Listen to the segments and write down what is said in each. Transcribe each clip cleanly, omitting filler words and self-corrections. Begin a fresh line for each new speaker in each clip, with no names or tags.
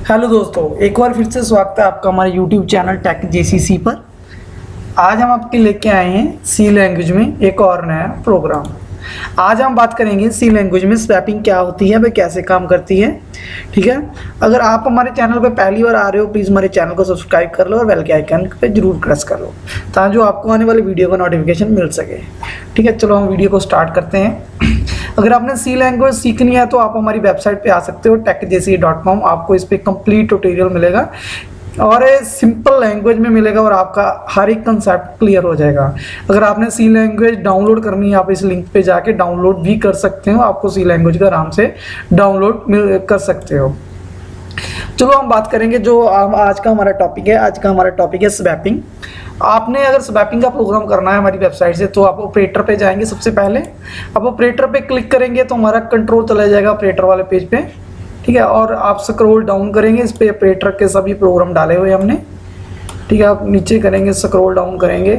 Hello दोस्तों, एक बार फिर से स्वागत है आपका हमारे YouTube चैनल टेक जेसीसी पर। आज हम आपके लेके आए हैं सी लैंग्वेज में एक और नया प्रोग्राम। आज हम बात करेंगे सी लैंग्वेज में स्वैपिंग क्या होती है, वह कैसे काम करती है। ठीक है, अगर आप हमारे चैनल पर पहली बार आ रहे हो प्लीज़ हमारे चैनल को सब्सक्राइब कर लो और बेल के आइकन पे जरूर प्रेस कर लो ताकि जो आपको आने वाली वीडियो का नोटिफिकेशन मिल सके। ठीक है, चलो हम वीडियो को स्टार्ट करते हैं। अगर आपने सी लैंग्वेज सीखनी है तो आप हमारी वेबसाइट पे आ सकते हो techjc.com। आपको इस पर कंप्लीट ट्यूटोरियल मिलेगा और सिंपल लैंग्वेज में मिलेगा और आपका हर एक कंसेप्ट क्लियर हो जाएगा। अगर आपने सी लैंग्वेज डाउनलोड करनी है आप इस लिंक पे जाके डाउनलोड भी कर सकते हो। आपको सी लैंग्वेज का आराम से डाउनलोड कर सकते हो। चलो हम बात करेंगे जो आज का हमारा टॉपिक है। आज का हमारा टॉपिक है स्वैपिंग। आपने अगर स्वैपिंग का प्रोग्राम करना है हमारी वेबसाइट से तो आप ऑपरेटर पे जाएंगे। सबसे पहले आप ऑपरेटर पे क्लिक करेंगे तो हमारा कंट्रोल चला जाएगा ऑपरेटर वाले पेज पे। ठीक है, और आप स्क्रॉल डाउन करेंगे, इस पे ऑपरेटर के सभी प्रोग्राम डाले हुए हमने। ठीक है, आप नीचे करेंगे, स्क्रॉल डाउन करेंगे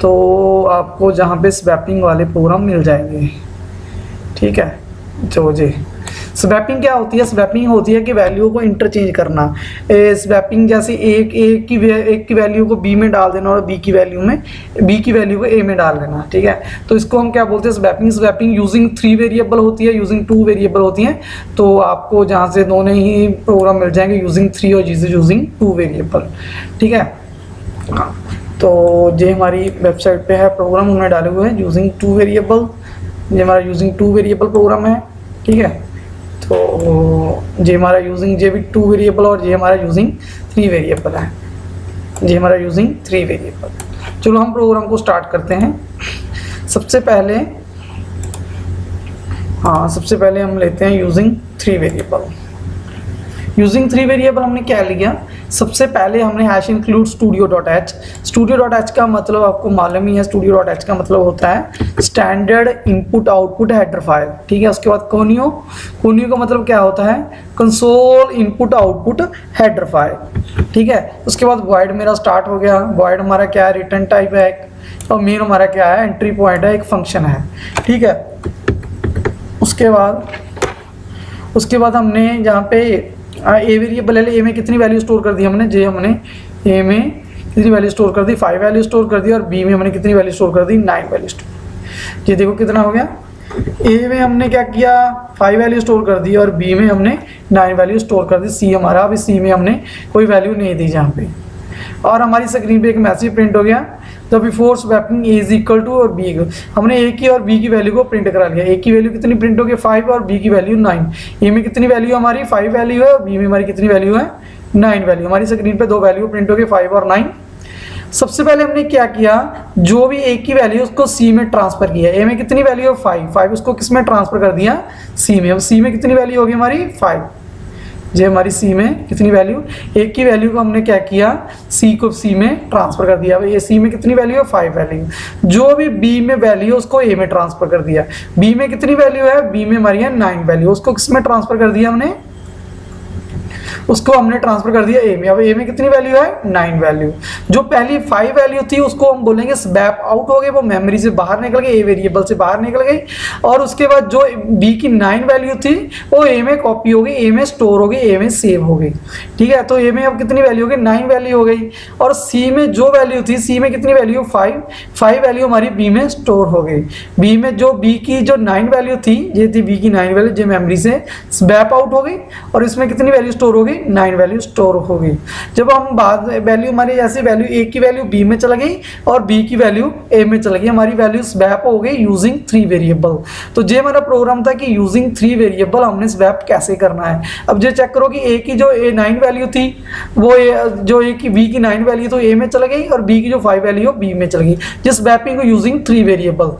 तो आपको जहाँ पे स्वैपिंग वाले प्रोग्राम मिल जाएंगे। ठीक है, तो जी स्वैपिंग क्या होती है? स्वैपिंग होती है कि वैल्यू को इंटरचेंज करना। स्वैपिंग जैसे एक की वैल्यू को बी में डाल देना और बी की वैल्यू को ए में डाल देना। ठीक है, तो इसको हम क्या बोलते हैं? स्वैपिंग। स्वैपिंग यूजिंग 3 वेरिएबल होती है, यूजिंग 2 वेरिएबल होती हैं। तो आपको जहाँ से दोनों ही प्रोग्राम मिल जाएंगे, यूजिंग 3 और यूजिंग 2 वेरिएबल। ठीक है, तो ये हमारी वेबसाइट पे है प्रोग्राम हमने डाले हुए हैं यूजिंग 2 वेरिएबल। ये हमारा यूजिंग 2 वेरिएबल प्रोग्राम है। ठीक है, तो ये हमारा यूजिंग ये भी 2 वेरिएबल और ये हमारा यूजिंग 3 वेरिएबल है। ये हमारा यूजिंग 3 वेरिएबल। चलो हम प्रोग्राम को स्टार्ट करते हैं। सबसे पहले हम लेते हैं यूजिंग 3 वेरिएबल। यूजिंग 3 वेरिएबल हमने क्या लिया? सबसे पहले हमने हैश इंक्लूड studio.h। studio.h का मतलब आपको मालूम ही है। studio.h का मतलब होता है standard input output header file. ठीक है, उसके बाद कोनियो का मतलब क्या होता है? Console input output header file. ठीक है, उसके बाद वॉइड मेरा स्टार्ट हो गया। वॉइड हमारा क्या है? रिटर्न टाइप है और मेन हमारा क्या है? एंट्री पॉइंट है, एक फंक्शन है। ठीक है, उसके बाद हमने यहाँ पे ए वेरिएबल है। ए में कितनी वैल्यू स्टोर कर दी हमने? हमने ए में कितनी वैल्यू स्टोर कर दी? 5 वैल्यू स्टोर कर दी। और बी में हमने कितनी वैल्यू स्टोर कर दी? 9 वैल्यू स्टोर। ये देखो कितना हो गया। ए में हमने क्या किया? 5 वैल्यू स्टोर कर दी और बी में हमने 9 वैल्यू स्टोर कर दी। सी हमारा, अभी सी में हमने कोई वैल्यू नहीं दी जहाँ पे। और हमारी स्क्रीन पे एक मैसेज प्रिंट हो गया, the before swapping A is equal to और बी। हमने ए की और बी की वैल्यू को प्रिंट करा लिया। ए की वैल्यू कितनी प्रिंट हो गई? 5 और बी की वैल्यू 9। ए में कितनी वैल्यू हमारी? 5 वैल्यू है और बी में हमारी कितनी वैल्यू है? 9 वैल्यू। हमारी स्क्रीन पे 2 वैल्यू प्रिंट हो गई, 5 और 9। सबसे पहले हमने क्या किया? जो भी ए की वैल्यू उसको सी में ट्रांसफर किया। ए में कितनी वैल्यू है? 5 उसको किस में ट्रांसफर कर दिया? सी में। अब सी में कितनी वैल्यू होगी हमारी? 5। ये हमारी सी में कितनी वैल्यू? ए की वैल्यू को हमने क्या किया? सी को सी में ट्रांसफर कर दिया। ये सी में कितनी वैल्यू है? 5 वैल्यू। जो भी बी में वैल्यू उसको ए में ट्रांसफर कर दिया। बी में कितनी वैल्यू है? बी में हमारी है 9 वैल्यू। उसको किस में ट्रांसफर कर दिया हमने? उसको हमने ट्रांसफर कर दिया ए में। अब ए में कितनी वैल्यू है? 9 वैल्यू। जो पहली 5 वैल्यू थी उसको हम बोलेंगे स्वैप आउट हो गई, वो मेमोरी से बाहर निकल गई, ए वेरिएबल से बाहर निकल गई। और उसके बाद जो बी की 9 वैल्यू थी वो ए में कॉपी हो गई, ए में स्टोर हो गई, ए में सेव हो गई। ठीक है, तो ए में अब कितनी वैल्यू हो गई? 9 वैल्यू हो गई। और सी में जो वैल्यू थी, सी में कितनी वैल्यू? 5 वैल्यू हमारी बी में स्टोर हो गई। बी में जो बी की जो 9 वैल्यू थी, ये थी बी की 9 वैल्यू, जो मेमोरी से स्वैप आउट हो गई। और इसमें कितनी वैल्यू स्टोर हो गई? 9 वैल्यू स्टोर हो गई। जब हम बाद वैल्यू हमारी ऐसी वैल्यू ए की वैल्यू बी में चला गई और बी की वैल्यू ए में चला गई, हमारी वैल्यू स्वैप हो गई यूजिंग 3 वेरिएबल। तो ये हमारा प्रोग्राम था कि यूजिंग 3 वेरिएबल हमने स्वैप कैसे करना है। अब ये चेक करो कि ए की जो 9 वैल्यू थी वो जो ए की बी की 9 वैल्यू तो ए में चला गई और बी की जो 5 वैल्यू बी में चल गई, जिस स्वैपिंग को यूजिंग 3 वेरिएबल।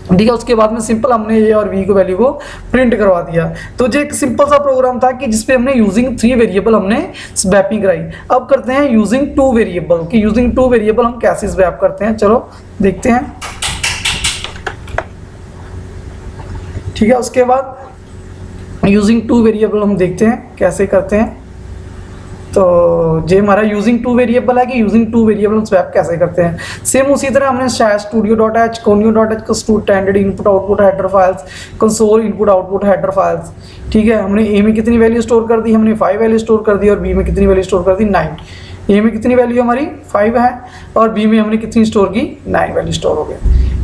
ठीक है, उसके बाद में सिंपल हमने ए और बी को वैल्यू को प्रिंट करवा दिया। तो जो एक सिंपल सा प्रोग्राम था कि जिसपे हमने यूजिंग 3 वेरिएबल हमने स्वैपिंग कराई। अब करते हैं यूजिंग 2 वेरिएबल कि यूजिंग 2 वेरिएबल हम कैसे स्वैप करते हैं। चलो देखते हैं। ठीक है, उसके बाद यूजिंग 2 वेरिएबल हम देखते हैं कैसे करते हैं। तो ये हमारा यूजिंग टू वेरिएबल है कि यूजिंग टू वेरिएबल हम स्वैप कैसे करते हैं। सेम उसी तरह हमने studio.h, conio.h को standard input output header files, console input output header files, ठीक है। हमने ए में कितनी वैल्यू स्टोर कर दी, हमने 5 वैल्यू स्टोर कर दी, और बी में कितनी वैल्यू स्टोर कर दी, 9। ए में कितनी वैल्यू हमारी 5 है, और बी में हमने कितनी स्टोर की, 9 वैल्यू स्टोर हो गया।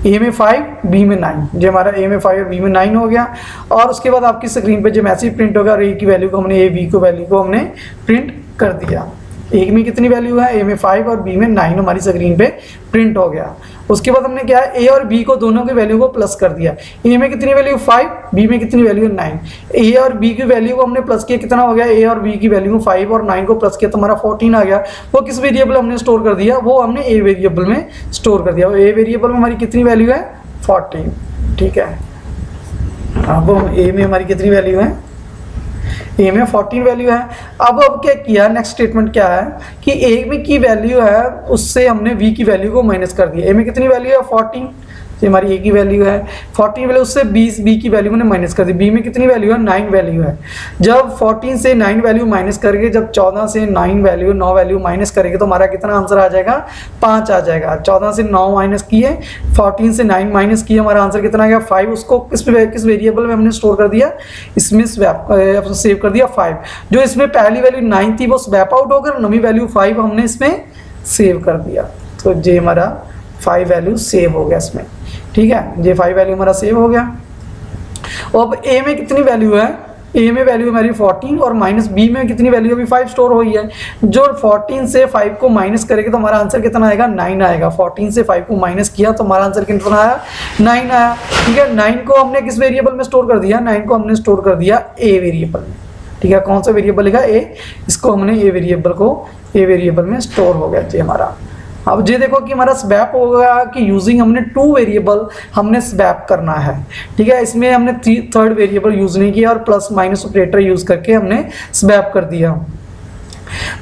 ए में 5, बी में 9, जो हमारा ए में 5 और बी में 9 हो गया। और उसके बाद आपकी स्क्रीन पे जो मैसेज प्रिंट होगा, और ए की वैल्यू को हमने, ए बी को वैल्यू को हमने प्रिंट कर दिया। ए में कितनी वैल्यू है, ए में 5 और बी में 9 हमारी स्क्रीन पे प्रिंट हो गया। उसके बाद हमने क्या है, ए और बी को दोनों की वैल्यू को प्लस कर दिया। ए में कितनी वैल्यू 5, बी में कितनी वैल्यू 9। ए और बी की वैल्यू को हमने प्लस किया, कितना हो गया, ए और बी की वैल्यू 5 और 9 को प्लस किया तो हमारा 14 आ गया। वो किस वेरिएबल हमने स्टोर कर दिया, वो हमने ए वेरिएबल में स्टोर कर दिया। ए वेरिएबल में हमारी कितनी वैल्यू है, 14, ठीक है। अब ए में हमारी कितनी वैल्यू है, ए में 14 वैल्यू है। अब क्या किया, नेक्स्ट स्टेटमेंट क्या है कि ए में की वैल्यू है उससे हमने बी की वैल्यू को माइनस कर दिया। ए में कितनी वैल्यू है, 14, ये हमारी ए की वैल्यू है 14 वैल्यू, उससे 20 बी की वैल्यू मैंने माइनस कर दी। बी में कितनी वैल्यू है, 9 वैल्यू है। जब 14 से 9 वैल्यू माइनस करके, जब 14 से 9 वैल्यू 9 वैल्यू माइनस करेंगे तो हमारा कितना आंसर आ जाएगा, 5 आ जाएगा। 14 से 9 माइनस किए, 14 से 9 माइनस किए, हमारा आंसर कितना आ गया, 5। उसको किस वेरिएबल में हमने स्टोर कर दिया, इसमें सेव कर दिया 5। जो इसमें पहली वैल्यू 9 थी वो स्वैप आउट होकर नवी वैल्यू 5 हमने इसमें सेव कर दिया। तो ये हमारा 5 वैल्यू सेव हो गया इसमें, ठीक है। ये 5 वैल्यू हमारा सेव हो गया। और अब ए में कितनी वैल्यू है, ए में वैल्यू हमारी 14 और माइनस बी में कितनी वैल्यू अभी 5 स्टोर हुई है। जो 14 से 5 को माइनस करेंगे तो हमारा आंसर कितना आएगा, 9 आएगा। 14 से 5 को माइनस किया तो हमारा आंसर कितना आया, 9 आया, ठीक है। 9 को हमने किस वेरिएबल में स्टोर कर दिया, 9 को हमने स्टोर कर दिया ए वेरिएबल में, ठीक है। कौन सा वेरिएबल लिखा, ए, इसको हमने ए वेरिएबल में स्टोर हो गया जी हमारा। अब ये देखो कि हमारा स्वैप हो गया कि यूजिंग हमने 2 वेरिएबल हमने स्वैप करना है, ठीक है। इसमें हमने थर्ड वेरिएबल यूज नहीं किया और प्लस माइनस ऑपरेटर यूज करके हमने स्वैप कर दिया।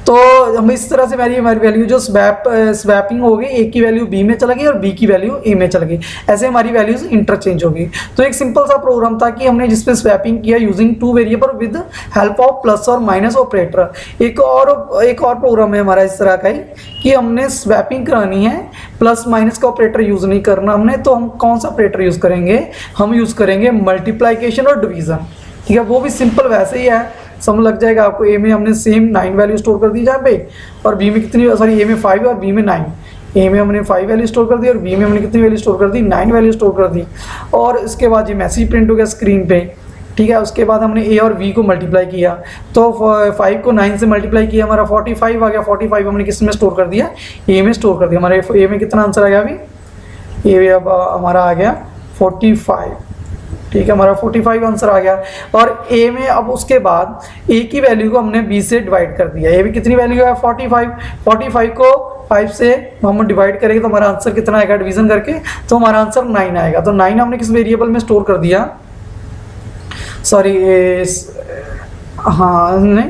तो हम इस तरह से हमारी वैल्यू जो स्वैपिंग हो गई, ए की वैल्यू बी में चला गई और बी की वैल्यू ए में चला गई, ऐसे हमारी वैल्यूज इंटरचेंज हो गई। तो एक सिंपल सा प्रोग्राम था कि हमने जिसपे स्वैपिंग किया using 2 variable with help of plus और माइनस ऑपरेटर। एक और प्रोग्राम है हमारा इस तरह का ही कि हमने स्वैपिंग करानी है, प्लस माइनस का ऑपरेटर यूज नहीं करना हमने। तो हम कौन सा ऑपरेटर यूज करेंगे, हम यूज करेंगे मल्टीप्लाइकेशन और डिवीजन, ठीक है। वो भी सिंपल वैसे ही है, समझ लग जाएगा आपको। ए में हमने सेम 9 वैल्यू स्टोर कर दी जहाँ पे, और बी में कितनी, सॉरी ए में 5 और बी में 9। ए में हमने 5 वैल्यू स्टोर कर दी और बी में हमने कितनी वैल्यू स्टोर कर दी, 9 वैल्यू स्टोर कर दी। और इसके बाद ये मैसेज प्रिंट हो गया स्क्रीन पे, ठीक है। उसके बाद हमने ए और बी को मल्टीप्लाई किया, तो 5 को 9 से मल्टीप्लाई किया, हमारा 45 आ गया। 45 हमने किस में स्टोर कर दिया, ए में स्टोर कर दिया। हमारे ए में कितना आंसर आ गया अभी, ए में अब हमारा आ गया 45, ठीक है। हमारा 45 आंसर आ गया। और ए में अब उसके बाद ए की वैल्यू को हमने बी से डिवाइड कर दिया। ए में कितनी वैल्यू है, 45। 45 को 5 से हम डिवाइड करेंगे तो हमारा आंसर कितना आएगा, डिवीजन करके, तो हमारा आंसर 9 आएगा। तो 9 हमने किस वेरिएबल में स्टोर कर दिया, सॉरी हाँ, हमने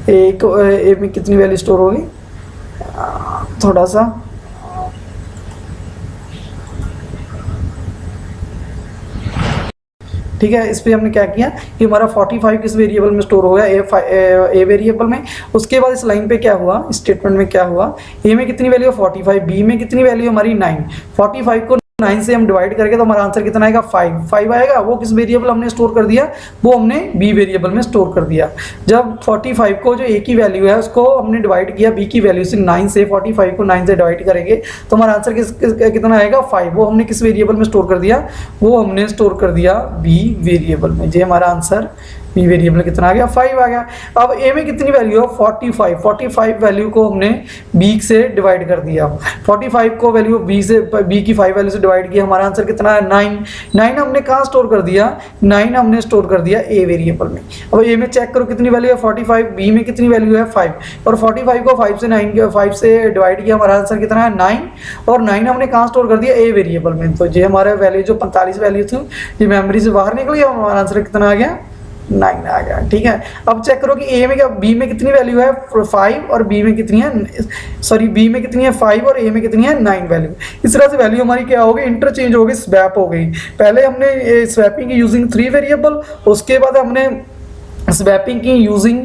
ए में कितनी वैल्यू स्टोर होगी, थोड़ा सा ठीक है। इस पे हमने क्या किया कि हमारा 45 किस वेरिएबल में स्टोर हो गया, ए वेरिएबल में। उसके बाद इस लाइन पे क्या हुआ, स्टेटमेंट में क्या हुआ, ए में कितनी वैल्यू है 45, बी में कितनी वैल्यू हमारी 9। 45 को 9 से हम डिवाइड करके तो हमारा आंसर कितना आएगा, 5 आएगा। वो किस वेरिएबल हमने स्टोर कर दिया, वो हमने बी वेरिएबल में स्टोर कर दिया। जब 45 को जो ए की वैल्यू है उसको हमने डिवाइड किया बी की वैल्यू से 9 से, 45 को 9 से डिवाइड करेंगे तो हमारा आंसर कितना आएगा, 5। वो हमने किस वेरिएबल में स्टोर कर दिया, वो हमने स्टोर कर दिया बी वेरिएबल में। ये हमारा आंसर बी वेरिएबल कितना आ गया, 5 आ गया। अब ए में कितनी वैल्यू है, 45 वैल्यू को हमने बी से डिवाइड कर दिया। 45 को वैल्यू बी की 5 वैल्यू से डिवाइड किया, हमारा आंसर कितना है, 9 हमने कहाँ स्टोर कर दिया, 9 हमने स्टोर कर दिया ए वेरिएबल में। अब ए में चेक करो कितनी वैल्यू है 45, बी में कितनी वैल्यू है 5, और 45 को 5 से डिवाइड किया, हमारा आंसर कितना है 9, और 9 हमने कहाँ स्टोर कर दिया, ए वेरिएबल में। तो ये हमारा वैल्यू जो 45 वैल्यू थी ये मेमोरी से बाहर निकल गया, हमारा आंसर कितना आ गया, 9 आ गया, ठीक है। अब चेक करो कि ए में क्या, बी में कितनी वैल्यू है 5 और बी में कितनी है, सॉरी बी में कितनी है 5 और ए में कितनी है 9 वैल्यू। इस तरह से वैल्यू हमारी क्या हो गई, इंटरचेंज हो गई, स्वैप हो गई। पहले हमने स्वैपिंग यूजिंग 3 वेरिएबल, उसके बाद हमने स्वैपिंग की using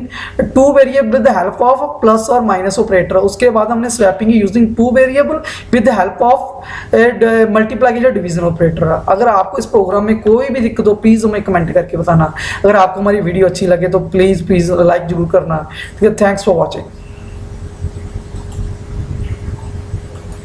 two variable with the help of plus और माइनस ऑपरेटर। उसके बाद हमने स्वैपिंग की using two variable with the help of multiply division operator. अगर आपको इस प्रोग्राम में कोई भी दिक्कत हो प्लीज़ हमें कमेंट करके बताना। अगर आपको हमारी वीडियो अच्छी लगे तो प्लीज़ लाइक जरूर करना। ठीक है, थैंक्स फॉर वॉचिंग।